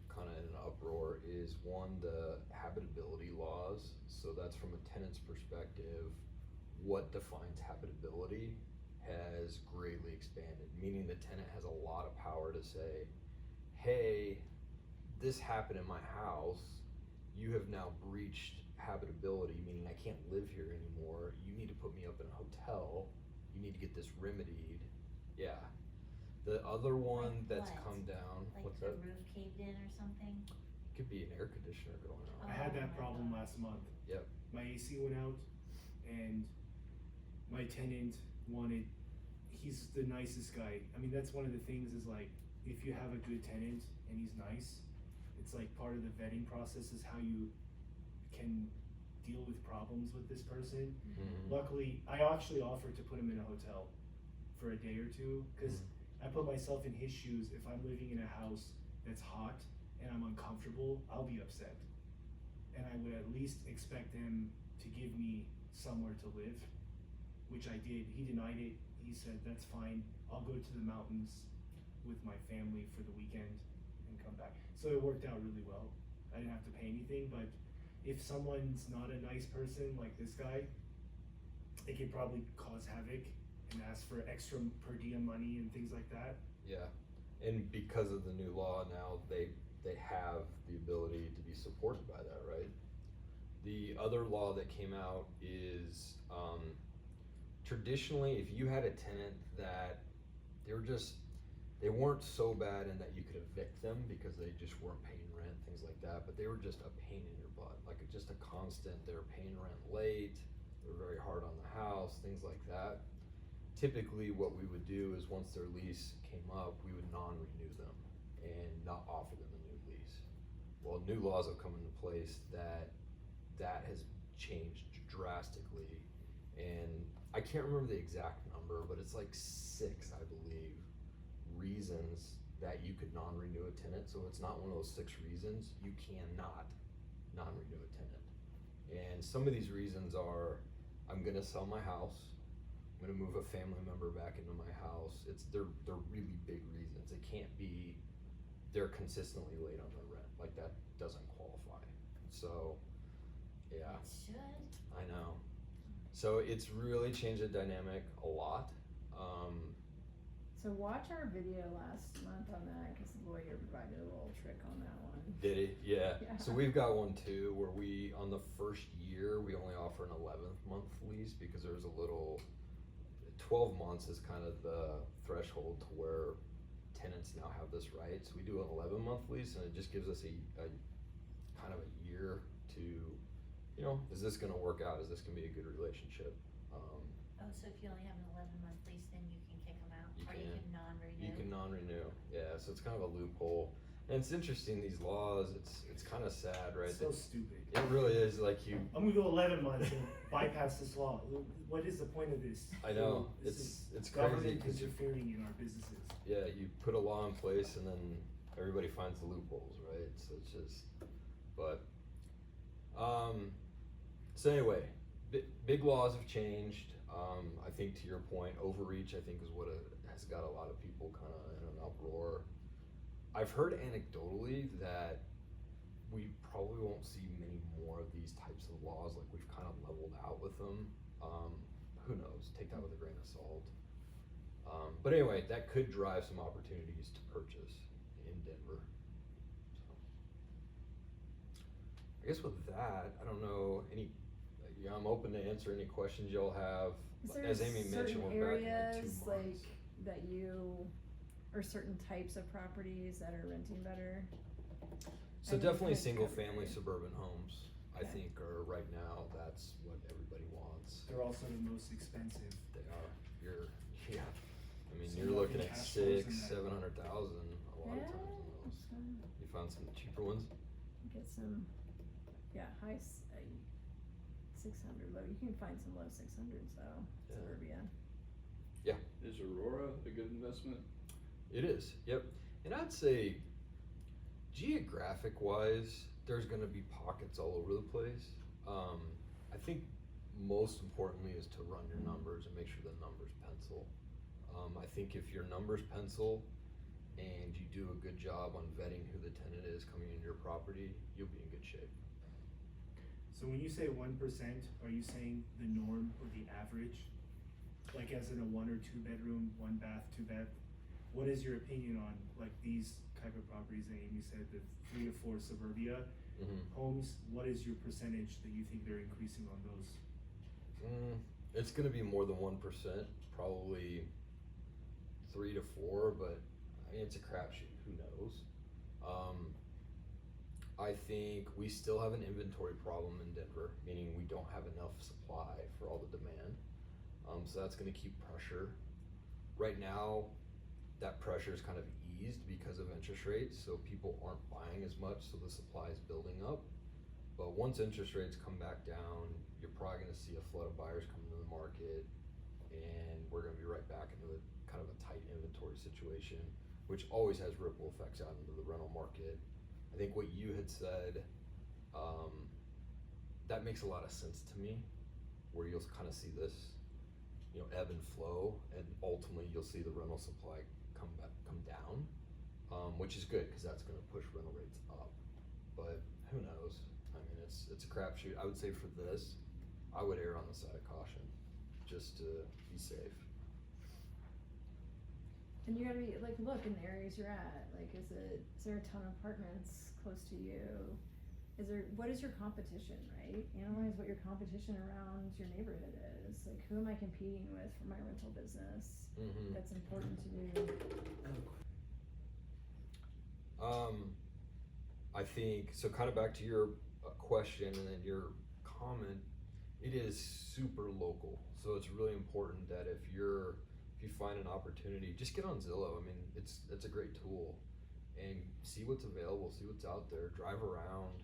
kind of in an uproar is one, the habitability laws. So that's from a tenant's perspective. What defines habitability has greatly expanded, meaning the tenant has a lot of power to say, hey, this happened in my house. You have now breached habitability, meaning I can't live here anymore. You need to put me up in a hotel. You need to get this remedied. Yeah. The other one Like that's what? come down, Like what's the that? roof caved in or something? Could be an air conditioner going on. I had Oh that my problem God. last month. Yep. My AC went out, and my tenant wanted, he's the nicest guy. I mean, that's one of the things is like, if you have a good tenant and he's nice, it's like part of the vetting process is how you can deal with problems with this person. Mhm. Luckily, I actually offered to put him in a hotel for a day or two, cause I put myself in his shoes. If I'm living in a house that's hot and I'm uncomfortable, I'll be upset. And I would at least expect them to give me somewhere to live, which I did. He denied it. He said, that's fine. I'll go to the mountains with my family for the weekend and come back. So it worked out really well. I didn't have to pay anything, but if someone's not a nice person like this guy, it could probably cause havoc and ask for extra per diem money and things like that. Yeah, and because of the new law now, they have the ability to be supported by that, right? The other law that came out is, traditionally, if you had a tenant that they weren't so bad in that you could evict them because they just weren't paying rent, things like that, but they were just a pain in your butt, like just a constant, they were paying rent late, they were very hard on the house, things like that. Typically what we would do is once their lease came up, we would non-renew them and not offer them a new lease. Well, new laws have come into place that has changed drastically, and I can't remember the exact number, but it's like 6, I believe, reasons that you could non-renew a tenant. So it's not one of those 6 reasons, you cannot non-renew a tenant. And some of these reasons are, I'm gonna sell my house, I'm gonna move a family member back into my house. They're really big reasons. It can't be they're consistently late on their rent, like that doesn't qualify. So, yeah, It should. I know. So it's really changed the dynamic a lot. So watch our video last month on that, cause the lawyer provided a little trick on that one. Did it? Yeah. Yeah. So we've got one too, where we, on the first year, we only offer an 11th month lease because there's a little, 12 months is kind of the threshold to where tenants now have this right. So we do an 11-month lease, and it just gives us a kind of a year to, is this gonna work out? Is this gonna be a good relationship? Oh, so if you only have an 11-month lease, then you can kick them out, You or you can. can non-renew? You can non-renew, yeah, so it's kind of a loophole. And it's interesting, these laws, it's kind of sad, right? It's so that- stupid. It really is, like you, I'm gonna go 11 months and bypass this law. What is the point of this? I know, This is it's crazy, government 'cause you, interfering in our businesses. yeah, you put a law in place and then everybody finds the loopholes, right? So it's just, but So anyway, big laws have changed. I think to your point, overreach, I think is what has got a lot of people kind of in an uproar. I've heard anecdotally that we probably won't see many more of these types of laws, like we've kind of leveled out with them. Who knows, take that with a grain of salt. But anyway, that could drive some opportunities to purchase in Denver. So, I guess with that, I don't know, I'm open to answer any questions y'all have. Is there As Amy mentioned, certain we're back in like 2 areas months. like that you, or certain types of properties that are renting better? So I mean, definitely like single every family area. suburban homes, I Okay. think are right now, that's what everybody wants. They're also the most expensive. They are, yeah, I mean, So you're nothing looking at cash flows in that. 600-700,000 a lot of times in those. Just gonna You found some cheaper ones? get some, high 600 low. You can find some low 600s though. Yeah. Suburbia. Is Aurora a good investment? It is, yep. And I'd say geographic wise, there's gonna be pockets all over the place. I think most importantly is to run your numbers and make sure the numbers pencil. I think if your numbers pencil and you do a good job on vetting who the tenant is coming into your property, you'll be in good shape. So when you say 1%, are you saying the norm or the average? Like as in a 1 or 2 bedroom, 1 bath, 2 bath? What is your opinion on like these type of properties that Amy said, the 3 to 4 suburbia homes? What is your percentage that you think they're increasing on those? It's gonna be more than 1%, probably 3 to 4, but I mean, it's a crapshoot, who knows? I think we still have an inventory problem in Denver, meaning we don't have enough supply for all the demand. So that's gonna keep pressure. Right now, that pressure is kind of eased because of interest rates, so people aren't buying as much, so the supply is building up. But once interest rates come back down, you're probably gonna see a flood of buyers come into the market, and we're gonna be right back into a kind of a tight inventory situation, which always has ripple effects out into the rental market. I think what you had said, that makes a lot of sense to me, where you'll kind of see this, ebb and flow, and ultimately you'll see the rental supply come down, which is good, because that's gonna push rental rates up. But who knows? I mean, it's a crapshoot. I would say for this, I would err on the side of caution, just to be safe. And you gotta be like, look in the areas you're at. Like, is there a ton of apartments close to you? What is your competition, right? Analyze what your competition around your neighborhood is. Like, who am I competing with for my rental business? That's important to do. I think, so kind of back to your question and then your comment, it is super local. So it's really important that if you find an opportunity, just get on Zillow. I mean, it's a great tool, and see what's available, see what's out there, drive around,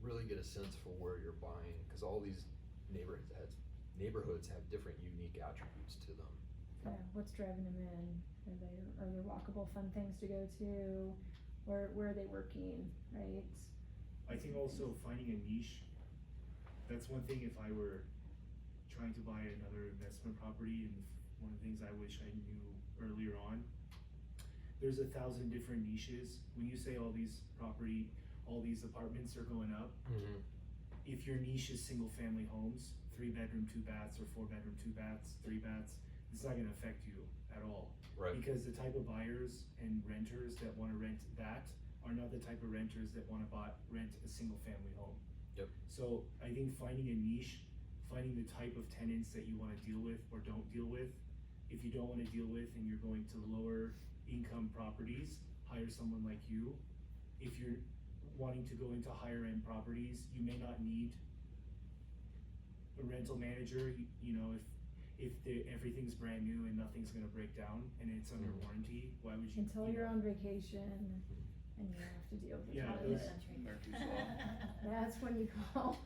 really get a sense for where you're buying, because all these neighborhoods have different unique attributes to them. Yeah, what's driving them in? Are there walkable fun things to go to? Where are they working, right? I think also finding a niche. That's one thing if I were trying to buy another investment property, and one of the things I wish I knew earlier on, there's 1,000 different niches. When you say all these apartments are going up, if your niche is single family homes, 3 bedroom, 2 baths, or 4 bedroom, 2 baths, 3 baths, it's not gonna affect you at all. Right. Because the type of buyers and renters that wanna rent that are not the type of renters that wanna rent a single family home. Yep. So I think finding a niche, finding the type of tenants that you wanna deal with or don't deal with. If you don't wanna deal with and you're going to lower income properties, hire someone like you. If you're wanting to go into higher end properties, you may not need a rental manager. If everything's brand new and nothing's gonna break down and it's under warranty, why would you? Until you're on vacation and you have to deal with the Yeah, problems. those- Murphy's Law. That's when you call.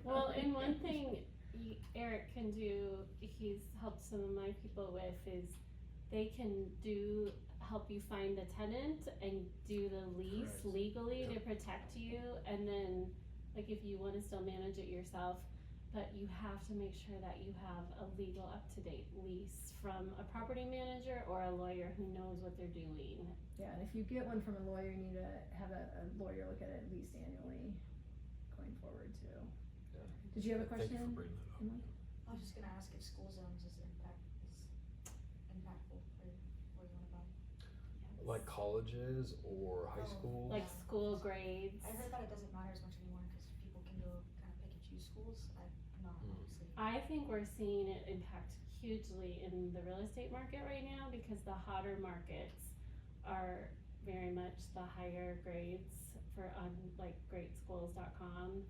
Well, and one thing Eric can do, he's helped some of my people with, is they can help you find the tenant and do the lease Correct. legally to protect you, and then like if you wanna still manage it yourself, but you have to make sure that you have a legal up-to-date lease from a property manager or a lawyer who knows what they're doing. Yeah, and if you get one from a lawyer, you need to have a lawyer look at it at least annually going forward too. Yeah. Did you have a Thank you question? for bringing that up. Emily? I was just gonna ask if school zones is impactful for where you wanna buy. Like colleges or high Oh, schools? Like school grades. I heard that it doesn't matter as much anymore, cause people can go kind of pick and choose schools, I'm not obviously. I think we're seeing it impact hugely in the real estate market right now because the hotter markets are very much the higher grades for on like greatschools.com.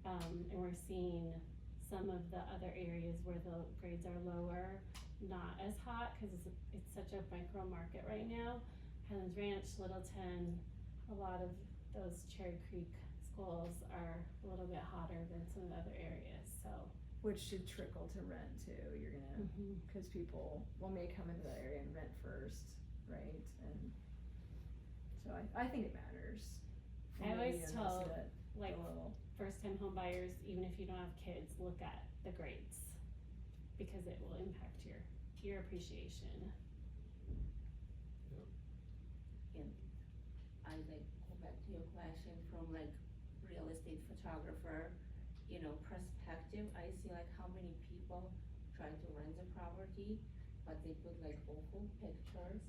And we're seeing some of the other areas where the grades are lower, not as hot, cause it's such a micro market right now. Highlands Ranch, Littleton, a lot of those Cherry Creek schools are a little bit hotter than some of the other areas, so. Which should trickle to rent too, you're gonna, cause people, may come into that area and rent first, right? And so I think it matters. I always Maybe tell, invest it like, a little. first time home buyers, even if you don't have kids, look at the grades. Because it will impact your appreciation. I like go back to your question from like real estate photographer, you know, perspective. I see like how many people try to rent a property, but they put like awful pictures,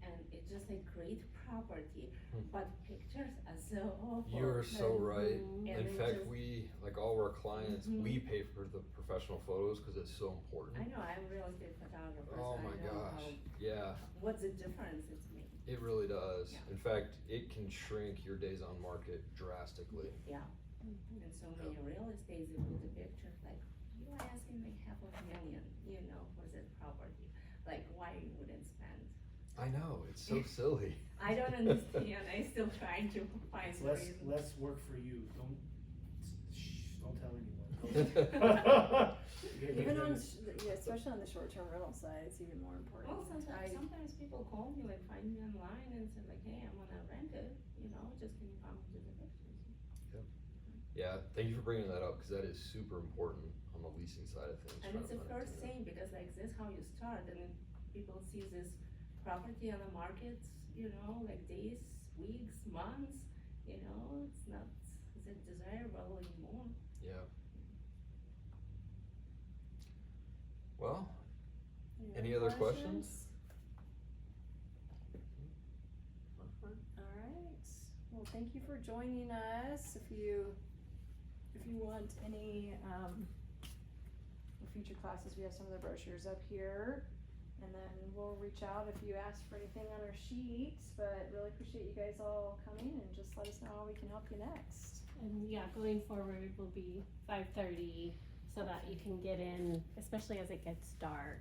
and it's just a great property, but pictures are so awful. You're so right. And In they fact, just- we, like all of our clients, Mhm. we pay for the professional photos because it's so important. I know I'm a real estate photographer, Oh so my I know gosh, yeah, what's the difference it's made. it really does. Yeah. In fact, it can shrink your days on market drastically. And so many real estates, they put the pictures like, you are asking like $500,000, you know, for this property, like why you wouldn't spend? I know, it's so silly. I don't understand, I still trying to find It's the reason. less work for you, don't tell anyone. Even on, especially on the short-term rental side, it's even more important. Well, sometimes people call me, like find me online and say like, hey, I'm gonna rent it, you know, just can you come to the pictures? Yeah, thank you for bringing that up, cause that is super important on the leasing side of things. And trying it's to the run first into it. thing, because like this how you start, and then people see this property on the market, you know, like days, weeks, months, you know, it's not, is it desirable anymore? Yeah. Well, any other questions? Alright, well, thank you for joining us. If you want any, future classes, we have some of the brochures up here. And then we'll reach out if you ask for anything on our sheets, but really appreciate you guys all coming and just let us know how we can help you next. And yeah, going forward will be 5:30 so that you can get in, especially as it gets dark.